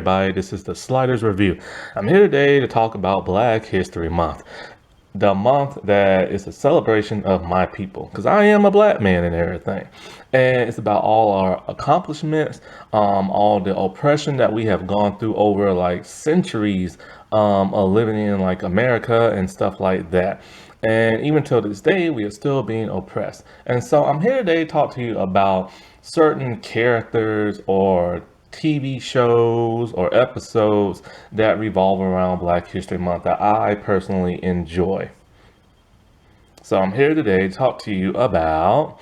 everybody, this is the Sliders Review. I'm here today to talk about Black History Month. The month that is a celebration of my people, because I am a black man and everything. And it's about all our accomplishments, all the oppression that we have gone through over like centuries of living in like America and stuff like that. And even till this day, we are still being oppressed. And so I'm here today to talk to you about certain characters or TV shows or episodes that revolve around Black History Month that I personally enjoy. So I'm here today to talk to you about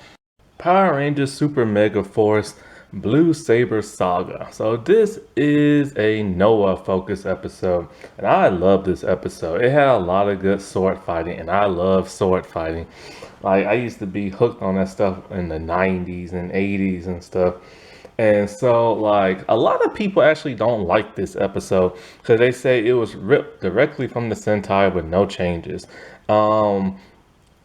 Power Rangers Super Mega Force Blue Saber Saga. So this is a Noah focused episode, and I love this episode. It had a lot of good sword fighting, and I love sword fighting. Like, I used to be hooked on that stuff in the 90s and 80s and stuff. And so, like, a lot of people actually don't like this episode because they say it was ripped directly from the Sentai with no changes. And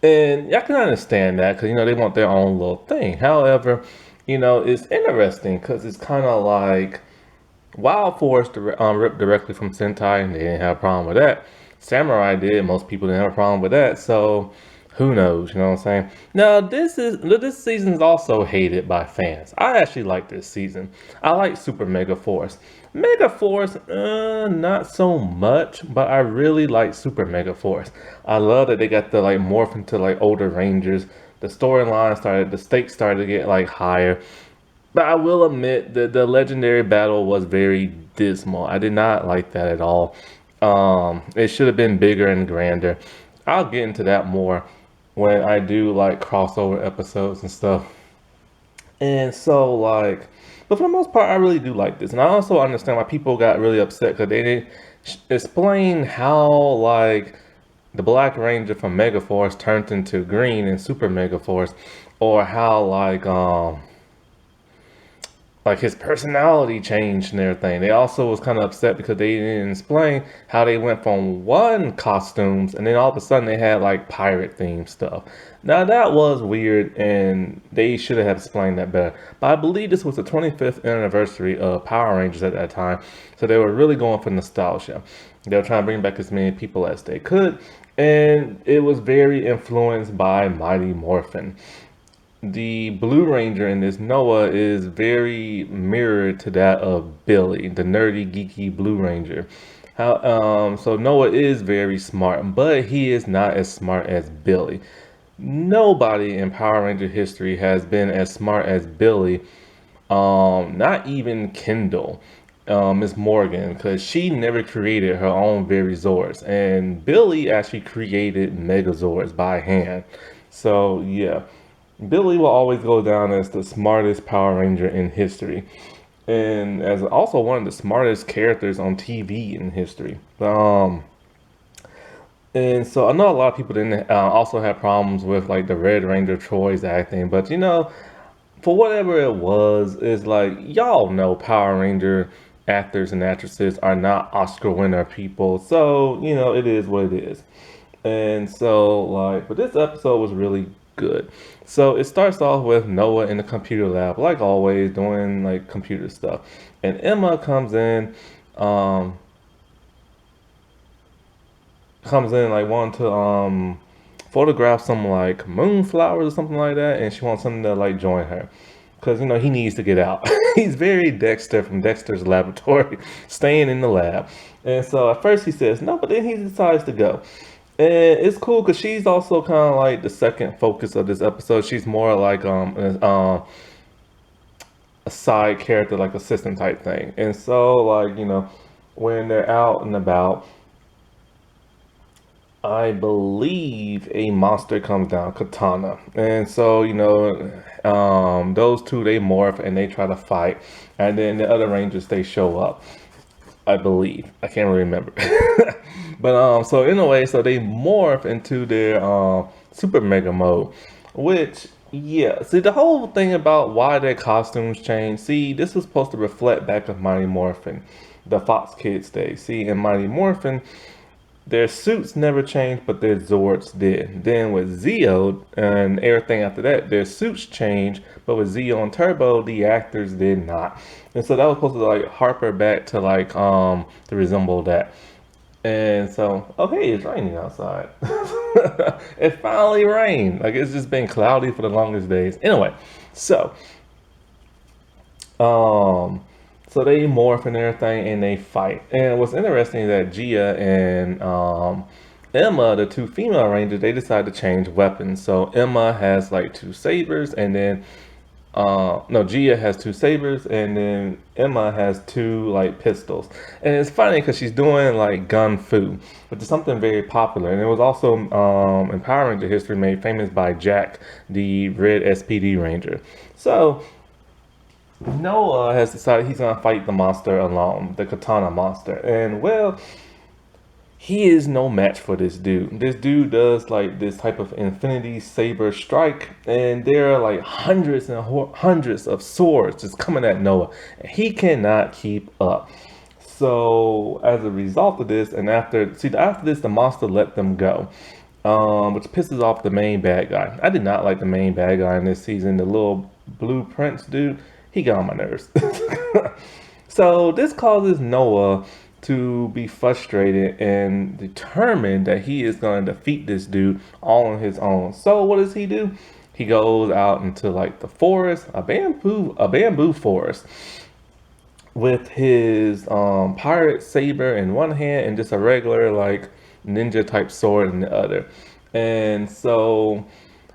I can understand that because, they want their own little thing. However, it's interesting because it's kind of like Wild Force ripped directly from Sentai and they didn't have a problem with that. Samurai did. Most people didn't have a problem with that. So who knows? You know what I'm saying? Now, this season is also hated by fans. I actually like this season. I like Super Mega Force. Mega Force, not so much, but I really like Super Mega Force. I love that they got the like morph into like older Rangers. The the stakes started to get like higher. But I will admit that the legendary battle was very dismal. I did not like that at all. It should have been bigger and grander. I'll get into that more when I do like crossover episodes and stuff. And so like, but for the most part, I really do like this. And I also understand why people got really upset because they didn't explain how like the Black Ranger from Megaforce turned into green in Super Megaforce, or how like his personality changed and everything. They also was kind of upset because they didn't explain how they went from one costumes and then all of a sudden they had like pirate themed stuff. Now that was weird and they should have explained that better. But I believe this was the 25th anniversary of Power Rangers at that time. So they were really going for nostalgia. They were trying to bring back as many people as they could. And it was very influenced by Mighty Morphin. The Blue Ranger in this Noah is very mirrored to that of Billy, the nerdy, geeky Blue Ranger. So Noah is very smart, but he is not as smart as Billy. Nobody in Power Ranger history has been as smart as Billy. Not even Kendall, Miss Morgan, because she never created her own very Zords, and Billy actually created Megazords by hand. So yeah. Billy will always go down as the smartest Power Ranger in history, and as also one of the smartest characters on TV in history. And so I know a lot of people didn't also have problems with like the Red Ranger Troy's acting, but for whatever it was, it's like y'all know Power Ranger actors and actresses are not Oscar winner people, so it is what it is. And so like, but this episode was really good. So it starts off with Noah in the computer lab, like always, doing like computer stuff. And Emma um, comes in like wanting to photograph some like moonflowers or something like that, and she wants something to like join her. Because he needs to get out. He's very Dexter from Dexter's Laboratory, staying in the lab. And so at first he says no, but then he decides to go. And it's cool because she's also kind of like the second focus of this episode. She's more like a side character, like assistant type thing. And so like when they're out and about, I believe a monster comes down, Katana. And so those two, they morph and they try to fight, and then the other Rangers, they show up, I believe. I can't really remember. But so in a way, so they morph into their super mega mode, which yeah. See, the whole thing about why their costumes change. See, this was supposed to reflect back of Mighty Morphin, the Fox Kids days. See, in Mighty Morphin, Their suits never changed, but their Zords did. Then with Zeo and everything after that, their suits changed, but with Zeo and Turbo, the actors did not. And so that was supposed to like harper back to like to resemble that. And so, oh hey, it's raining outside. It finally rained. Like it's just been cloudy for the longest days. Anyway, so um, so they morph and everything, and they fight. And what's interesting is that Gia and Emma, the two female rangers, they decide to change weapons. So Emma has like two sabers, and then no, Gia has two sabers, and then Emma has two like pistols. And it's funny because she's doing like gun fu, which is something very popular. And it was also in Power Ranger history made famous by Jack, the Red SPD Ranger. So Noah has decided he's gonna fight the monster alone, the Katana monster. And well, he is no match for this dude. This dude does like this type of infinity saber strike, and there are like hundreds and hundreds of swords just coming at Noah, and he cannot keep up. So as a result of this, and after this, the monster let them go, which pisses off the main bad guy. I did not like the main bad guy in this season, the little blue prince dude. He got on my nerves. So this causes Noah to be frustrated and determined that he is going to defeat this dude all on his own. So what does he do? He goes out into like the forest, a bamboo forest, with his pirate saber in one hand and just a regular like ninja type sword in the other. And so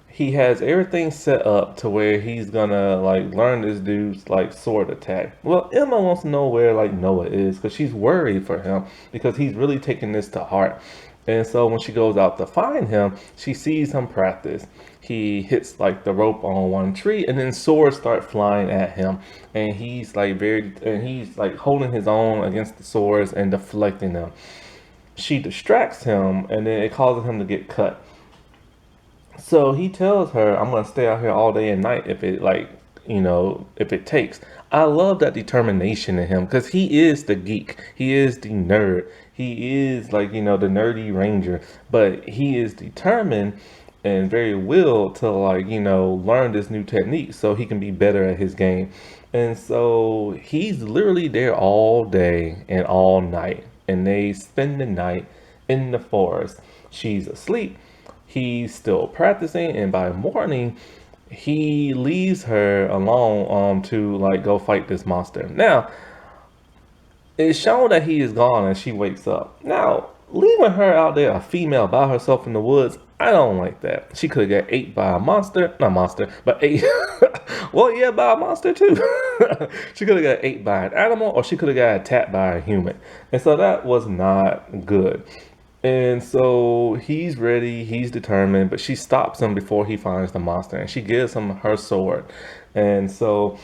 he has everything set up to where he's gonna like learn this dude's like sword attack. Well, Emma wants to know where like Noah is because she's worried for him because he's really taking this to heart. And so when she goes out to find him, she sees him practice. He hits like the rope on one tree, and then swords start flying at him, and he's like holding his own against the swords and deflecting them. She distracts him, and then it causes him to get cut. So he tells her, I'm gonna stay out here all day and night if it like, if it takes. I love that determination in him because he is the geek. He is the nerd. He is like, the nerdy ranger, but he is determined and very willed to like, learn this new technique so he can be better at his game. And so he's literally there all day and all night, and they spend the night in the forest. She's asleep. He's still practicing, and by morning, he leaves her alone to like go fight this monster. Now, it's shown that he is gone and she wakes up. Now, leaving her out there, a female by herself in the woods, I don't like that. She could have got ate by a monster, not monster, but ate. Well, yeah, by a monster too. She could have got ate by an animal, or she could have got attacked by a human. And so that was not good. And so he's ready, he's determined, but she stops him before he finds the monster, and she gives him her sword. And so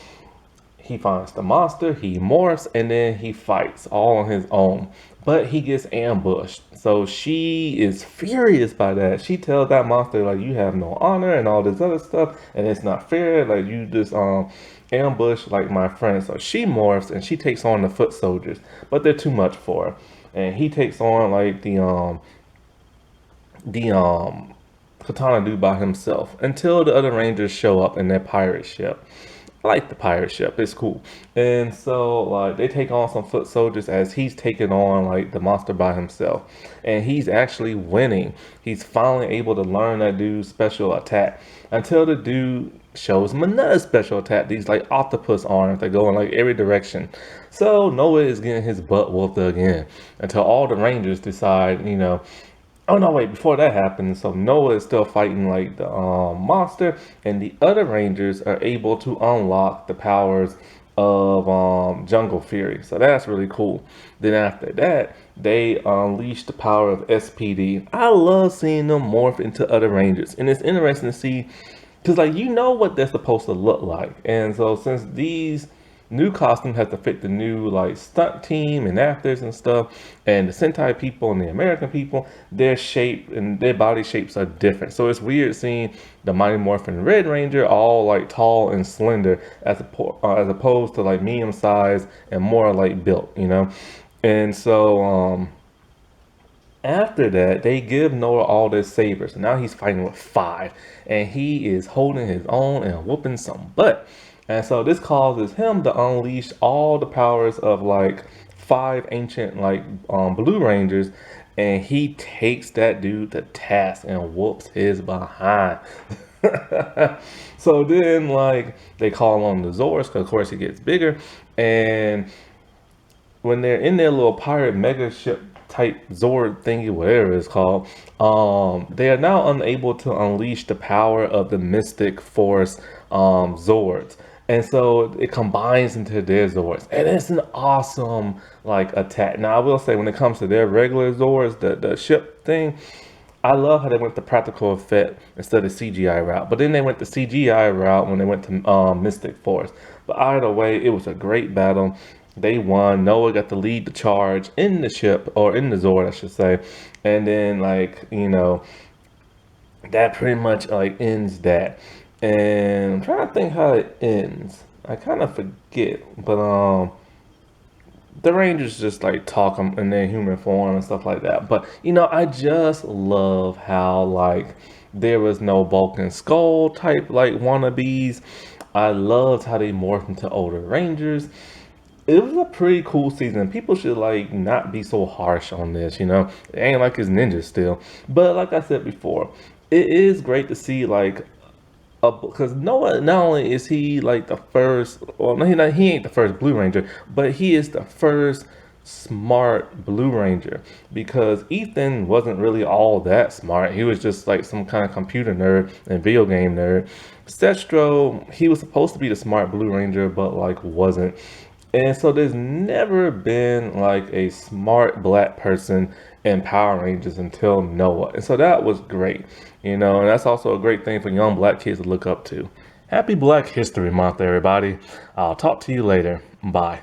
he finds the monster, he morphs, and then he fights all on his own. But he gets ambushed. So she is furious by that. She tells that monster, like, you have no honor and all this other stuff, and it's not fair. Like, you just ambush like my friend. So she morphs and she takes on the foot soldiers, but they're too much for her. And he takes on like the katana dude by himself until the other rangers show up in their pirate ship. I like the pirate ship, it's cool. And so like they take on some foot soldiers as he's taking on like the monster by himself, and he's actually winning. He's finally able to learn that dude's special attack until the dude shows him another special attack, these like octopus arms that go in like every direction. So Noah is getting his butt whooped again until all the rangers decide, oh no, wait, before that happens, so Noah is still fighting like the monster, and the other rangers are able to unlock the powers of Jungle Fury. So that's really cool. Then after that, they unleash the power of SPD. I love seeing them morph into other rangers, and it's interesting to see because like what they're supposed to look like. And so since these new costume has to fit the new like stunt team and actors and stuff, and the Sentai people and the American people, their shape and their body shapes are different. So it's weird seeing the Mighty Morphin Red Ranger all like tall and slender as opposed to like medium size and more like built, And so After that, they give Noah all their sabers. So now he's fighting with five, and he is holding his own and whooping some butt. And so this causes him to unleash all the powers of like five ancient like Blue Rangers, and he takes that dude to task and whoops his behind. So then, like, they call on the Zords, because of course he gets bigger, and when they're in their little pirate mega ship type Zord thingy, whatever it's called, they are now unable to unleash the power of the Mystic Force Zords. And so it combines into their Zords. And it's an awesome like attack. Now I will say when it comes to their regular Zords, the ship thing, I love how they went the practical effect instead of CGI route. But then they went the CGI route when they went to Mystic Force. But either way, it was a great battle. They won. Noah got to lead the charge in the ship, or in the Zord, I should say. And then, like, that pretty much like ends that. And I'm trying to think how it ends. I kind of forget, but the Rangers just like talk them in their human form and stuff like that. But I just love how like there was no Bulk and Skull type like wannabes. I loved how they morphed into older Rangers. It was a pretty cool season. People should like not be so harsh on this. It ain't like it's ninjas still. But like I said before, it is great to see like because Noah, not only is he like the first, well, no, he ain't the first Blue Ranger, but he is the first smart Blue Ranger, because Ethan wasn't really all that smart. He was just like some kind of computer nerd and video game nerd. Sestro, he was supposed to be the smart Blue Ranger, but like wasn't. And so there's never been like a smart black person in Power Rangers until Noah. And so that was great, and that's also a great thing for young black kids to look up to. Happy Black History Month, everybody. I'll talk to you later. Bye.